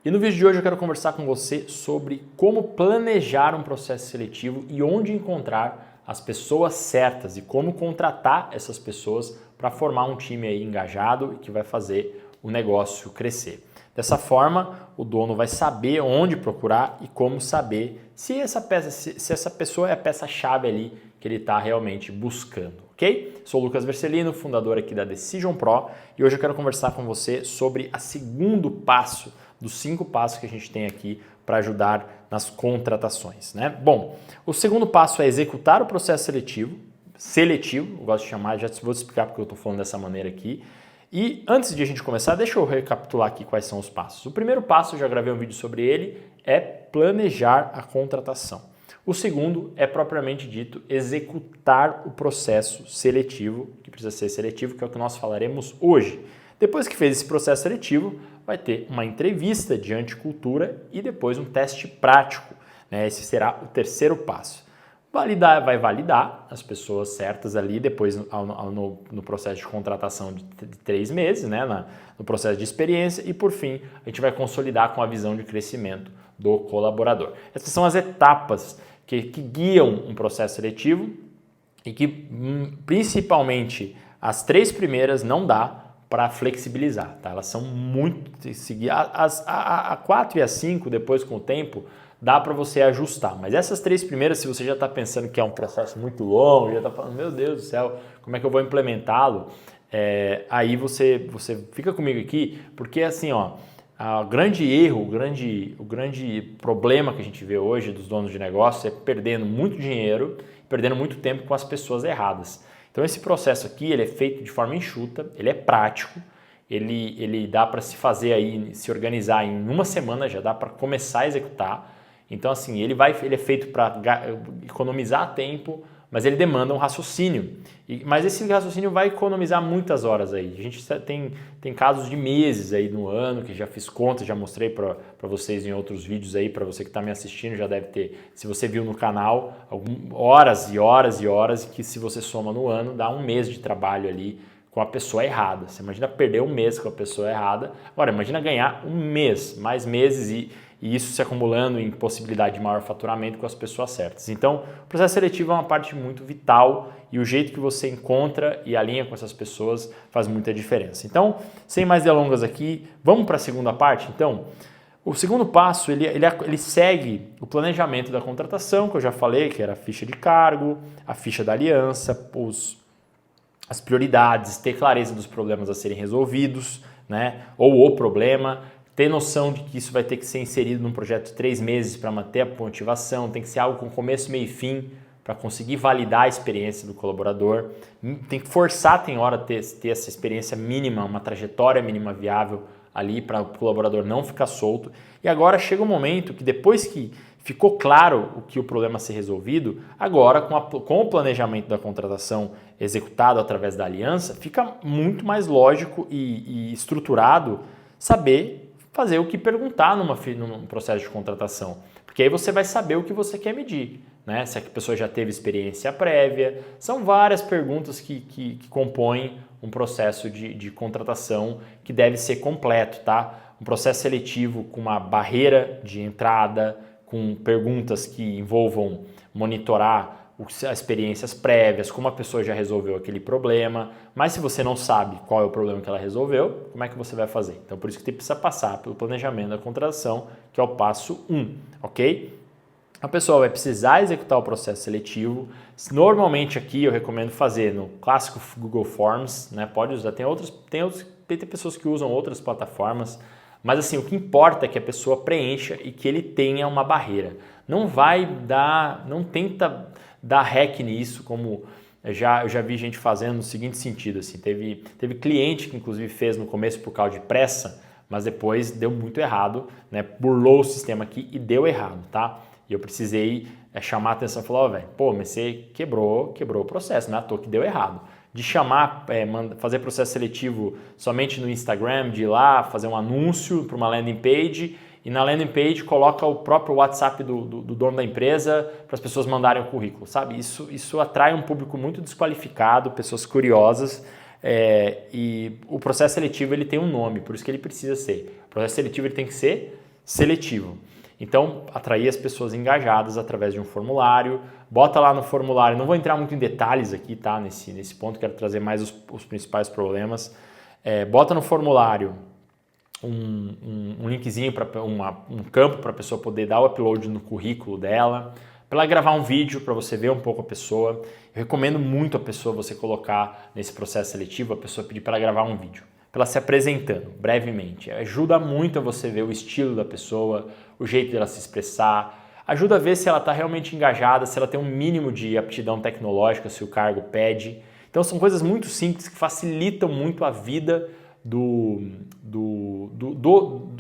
E no vídeo de hoje eu quero conversar com você sobre como planejar um processo seletivo e onde encontrar as pessoas certas e como contratar essas pessoas para formar um time aí engajado e que vai fazer o negócio crescer. Dessa forma, o dono vai saber onde procurar e como saber se essa pessoa é a peça-chave ali que ele está realmente buscando, ok? Sou o Lucas Vercelino, fundador aqui da Decision Pro, e hoje eu quero conversar com você sobre o segundo passo dos 5 passos que a gente tem aqui para ajudar nas contratações, né? Bom, o segundo passo é executar o processo seletivo, eu gosto de chamar, já vou te explicar porque eu estou falando dessa maneira aqui. E antes de a gente começar, deixa eu recapitular aqui quais são os passos. O primeiro passo, eu já gravei um vídeo sobre ele, é planejar a contratação. O segundo é propriamente dito executar o processo seletivo, que precisa ser seletivo, que é o que nós falaremos hoje. Depois que fez esse processo seletivo, vai ter uma entrevista de anticultura e depois um teste prático, né? Esse será o terceiro passo. Vai validar as pessoas certas ali depois no processo de contratação de 3 meses, né? No processo de experiência e por fim a gente vai consolidar com a visão de crescimento do colaborador. Essas são as etapas que guiam um processo seletivo e que principalmente as 3 primeiras não dá para flexibilizar, tá? Elas são muito a 4 e a 5 depois com o tempo dá para você ajustar, mas essas 3 primeiras, se você já está pensando que é um processo muito longo, já está falando, meu Deus do céu, como é que eu vou implementá-lo? Aí você fica comigo aqui, porque assim, ó, o grande erro, o grande problema que a gente vê hoje dos donos de negócio é perdendo muito dinheiro, perdendo muito tempo com as pessoas erradas. Então esse processo aqui, ele é feito de forma enxuta, ele é prático, ele dá para se fazer aí, se organizar em uma semana, já dá para começar a executar. Então assim, ele é feito para economizar tempo, mas ele demanda um raciocínio. Mas esse raciocínio vai economizar muitas horas aí. A gente tem casos de meses aí no ano, que já fiz conta, já mostrei para vocês em outros vídeos aí, para você que está me assistindo, já deve ter, se você viu no canal, horas e horas e horas, que se você soma no ano, dá um mês de trabalho ali com a pessoa errada. Você imagina perder um mês com a pessoa errada. Agora, imagina ganhar um mês, mais meses e isso se acumulando em possibilidade de maior faturamento com as pessoas certas. Então, o processo seletivo é uma parte muito vital e o jeito que você encontra e alinha com essas pessoas faz muita diferença. Então, sem mais delongas aqui, vamos para a segunda parte? Então, o segundo passo, ele segue o planejamento da contratação, que eu já falei, que era a ficha de cargo, a ficha da aliança, as prioridades, ter clareza dos problemas a serem resolvidos, né? Ou o problema, ter noção de que isso vai ter que ser inserido num projeto de 3 meses para manter a motivação, tem que ser algo com começo, meio e fim, para conseguir validar a experiência do colaborador. Tem que forçar, tem hora, ter essa experiência mínima, uma trajetória mínima viável ali para o colaborador não ficar solto. E agora chega um momento que depois que ficou claro o que o problema a ser resolvido, agora com o planejamento da contratação executado através da aliança, fica muito mais lógico e estruturado saber fazer o que perguntar num processo de contratação, porque aí você vai saber o que você quer medir, né? Se a pessoa já teve experiência prévia, são várias perguntas que compõem um processo de contratação que deve ser completo, tá? Um processo seletivo com uma barreira de entrada, com perguntas que envolvam monitorar as experiências prévias, como a pessoa já resolveu aquele problema, mas se você não sabe qual é o problema que ela resolveu, como é que você vai fazer? Então, por isso que você precisa passar pelo planejamento da contratação, que é o passo 1, ok? A pessoa vai precisar executar o processo seletivo. Normalmente aqui eu recomendo fazer no clássico Google Forms, né? Pode usar, tem pessoas que usam outras plataformas, mas assim, o que importa é que a pessoa preencha e que ele tenha uma barreira. Não tenta dar hack nisso, como eu já vi gente fazendo no seguinte sentido, assim, teve cliente que inclusive fez no começo por causa de pressa, mas depois deu muito errado, né? Burlou o sistema aqui e deu errado, tá? E eu precisei chamar a atenção e falar, velho, mas você quebrou o processo, não é à toa que deu errado. De chamar, fazer processo seletivo somente no Instagram, de ir lá fazer um anúncio para uma landing page e na landing page coloca o próprio WhatsApp do dono da empresa para as pessoas mandarem o currículo, sabe? Isso atrai um público muito desqualificado, pessoas curiosas, e o processo seletivo ele tem um nome, por isso que ele precisa ser. O processo seletivo ele tem que ser seletivo. Então, atrair as pessoas engajadas através de um formulário, bota lá no formulário, não vou entrar muito em detalhes aqui, tá? Nesse ponto, quero trazer mais os principais problemas. Bota no formulário um linkzinho, um campo para a pessoa poder dar o upload no currículo dela, para ela gravar um vídeo para você ver um pouco a pessoa. Eu recomendo muito a pessoa você colocar nesse processo seletivo, a pessoa pedir para ela gravar um vídeo, para ela se apresentando brevemente. Ajuda muito a você ver o estilo da pessoa, o jeito dela se expressar, ajuda a ver se ela está realmente engajada, se ela tem um mínimo de aptidão tecnológica, se o cargo pede. Então são coisas muito simples que facilitam muito a vida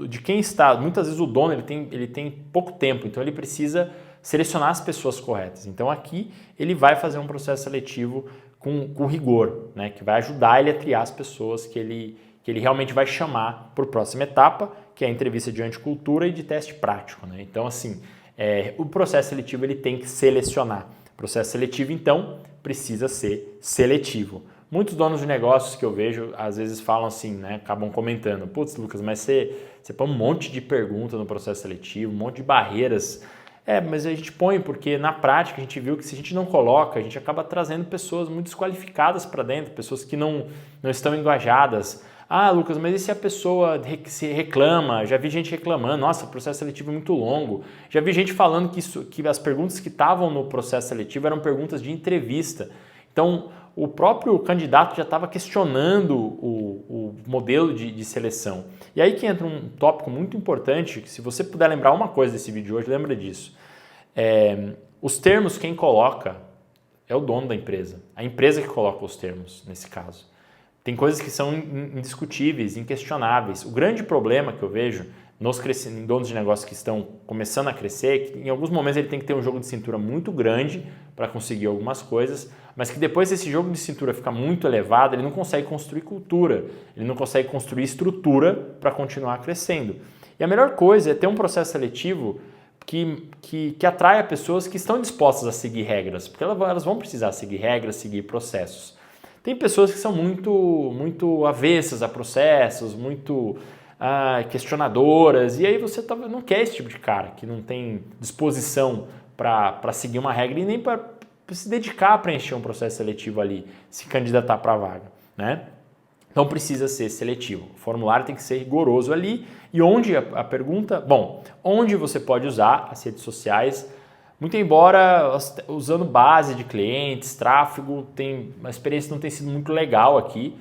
de quem está. Muitas vezes o dono ele tem pouco tempo, então ele precisa selecionar as pessoas corretas. Então aqui ele vai fazer um processo seletivo com rigor, né, que vai ajudar ele a triar as pessoas que ele realmente vai chamar para a próxima etapa, que é a entrevista de anticultura e de teste prático, né? Então assim, o processo seletivo ele tem que selecionar. O processo seletivo então precisa ser seletivo. Muitos donos de negócios que eu vejo, às vezes falam assim, né, acabam comentando, putz, Lucas, mas você põe um monte de perguntas no processo seletivo, um monte de barreiras. Mas a gente põe porque na prática a gente viu que se a gente não coloca, a gente acaba trazendo pessoas muito desqualificadas para dentro, pessoas que não estão engajadas. Ah, Lucas, mas e se a pessoa se reclama? Já vi gente reclamando, nossa, o processo seletivo é muito longo. Já vi gente falando que as perguntas que estavam no processo seletivo eram perguntas de entrevista. Então, o próprio candidato já estava questionando o modelo de seleção. E aí que entra um tópico muito importante, que se você puder lembrar uma coisa desse vídeo de hoje, lembra disso. Os termos, quem coloca é o dono da empresa. A empresa que coloca os termos, nesse caso. Tem coisas que são indiscutíveis, inquestionáveis. O grande problema que eu vejo em donos de negócios que estão começando a crescer é que em alguns momentos ele tem que ter um jogo de cintura muito grande para conseguir algumas coisas, mas que depois esse jogo de cintura fica muito elevado, ele não consegue construir cultura, ele não consegue construir estrutura para continuar crescendo. E a melhor coisa é ter um processo seletivo que atraia pessoas que estão dispostas a seguir regras, porque elas vão precisar seguir regras, seguir processos. Tem pessoas que são muito avessas a processos, muito questionadoras, e aí você não quer esse tipo de cara, que não tem disposição para seguir uma regra e nem para se dedicar a preencher um processo seletivo ali, se candidatar para a vaga, né? Então precisa ser seletivo. O formulário tem que ser rigoroso ali. E onde a pergunta? Bom, onde você pode usar as redes sociais, muito embora usando base de clientes, tráfego, a experiência não tem sido muito legal aqui.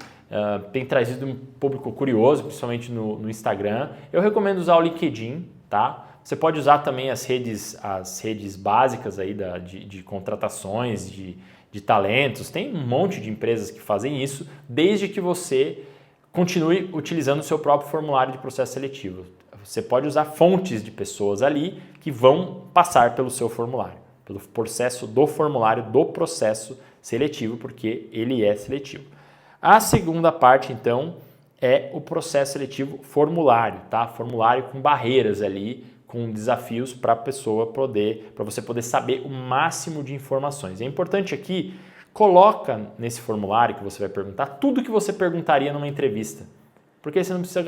Tem trazido um público curioso, principalmente no Instagram. Eu recomendo usar o LinkedIn, tá? Você pode usar também as redes básicas aí de contratações, de talentos. Tem um monte de empresas que fazem isso, desde que você continue utilizando o seu próprio formulário de processo seletivo. Você pode usar fontes de pessoas ali que vão passar pelo seu formulário, pelo processo do formulário do processo seletivo, porque ele é seletivo. A segunda parte, então, é o processo seletivo formulário, tá? Formulário com barreiras ali, com desafios para você poder saber o máximo de informações. É importante aqui, coloca nesse formulário que você vai perguntar tudo que você perguntaria numa entrevista. Porque você não precisa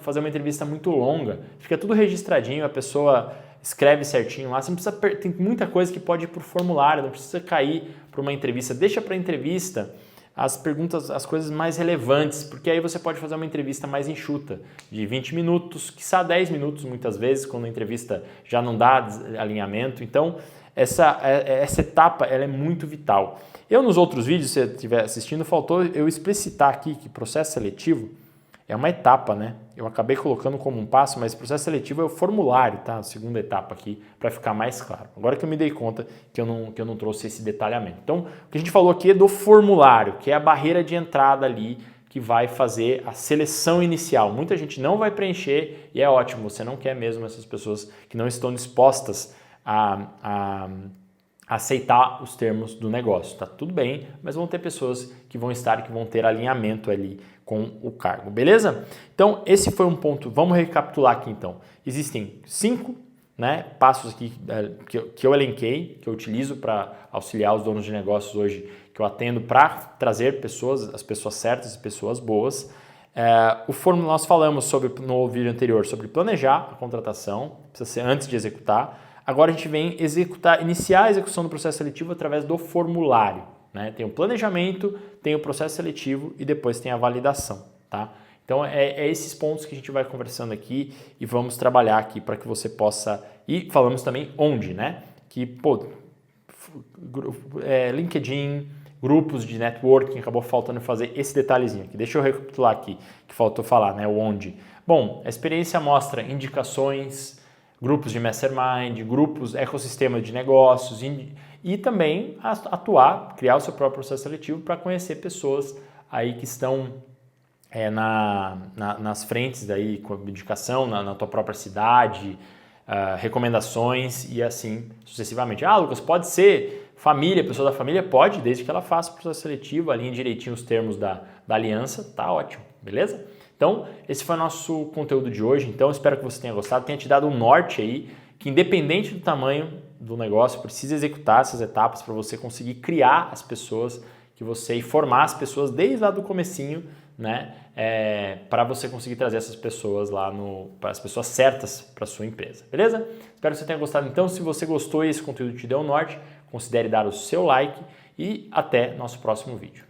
fazer uma entrevista muito longa, fica tudo registradinho, a pessoa escreve certinho lá, você não precisa, tem muita coisa que pode ir por formulário, não precisa cair para uma entrevista, deixa para a entrevista as perguntas, as coisas mais relevantes, porque aí você pode fazer uma entrevista mais enxuta, de 20 minutos, quiçá 10 minutos muitas vezes, quando a entrevista já não dá alinhamento. Então, essa etapa ela é muito vital. Eu, nos outros vídeos, se você estiver assistindo, faltou eu explicitar aqui que processo seletivo é uma etapa, né? Eu acabei colocando como um passo, mas o processo seletivo é o formulário, tá? A segunda etapa aqui, para ficar mais claro. Agora que eu me dei conta que eu não trouxe esse detalhamento. Então, o que a gente falou aqui é do formulário, que é a barreira de entrada ali, que vai fazer a seleção inicial. Muita gente não vai preencher e é ótimo, você não quer mesmo essas pessoas que não estão dispostas a aceitar os termos do negócio. Tá tudo bem, mas vão ter pessoas que vão ter alinhamento ali com o cargo, beleza? Então, esse foi um ponto. Vamos recapitular aqui então. Existem 5 passos aqui que eu elenquei, que eu utilizo para auxiliar os donos de negócios hoje, que eu atendo para trazer as pessoas certas e pessoas boas. Nós falamos no vídeo anterior sobre planejar a contratação, precisa ser antes de executar. Agora a gente vem iniciar a execução do processo seletivo através do formulário, né? Tem o planejamento, tem o processo seletivo e depois tem a validação, tá? Então é esses pontos que a gente vai conversando aqui e vamos trabalhar aqui para que você possa... E falamos também onde, né? Que, LinkedIn, grupos de networking, acabou faltando fazer esse detalhezinho aqui. Deixa eu recapitular aqui, que faltou falar, né? O onde. Bom, a experiência mostra indicações, grupos de mastermind, grupos, ecossistema de negócios e também criar o seu próprio processo seletivo para conhecer pessoas aí que estão nas frentes daí, com indicação na tua própria cidade, recomendações e assim sucessivamente. Lucas, pode ser família, pessoa da família? Pode, desde que ela faça o processo seletivo, alinhe direitinho os termos da aliança, tá ótimo, beleza? Então, esse foi o nosso conteúdo de hoje, então espero que você tenha gostado, tenha te dado um norte aí, que independente do tamanho do negócio, precisa executar essas etapas para você conseguir criar as pessoas e formar as pessoas desde lá do comecinho, né? Para você conseguir trazer essas pessoas para as pessoas certas para a sua empresa, beleza? Espero que você tenha gostado. Então, se você gostou e esse conteúdo te deu um norte, considere dar o seu like e até nosso próximo vídeo.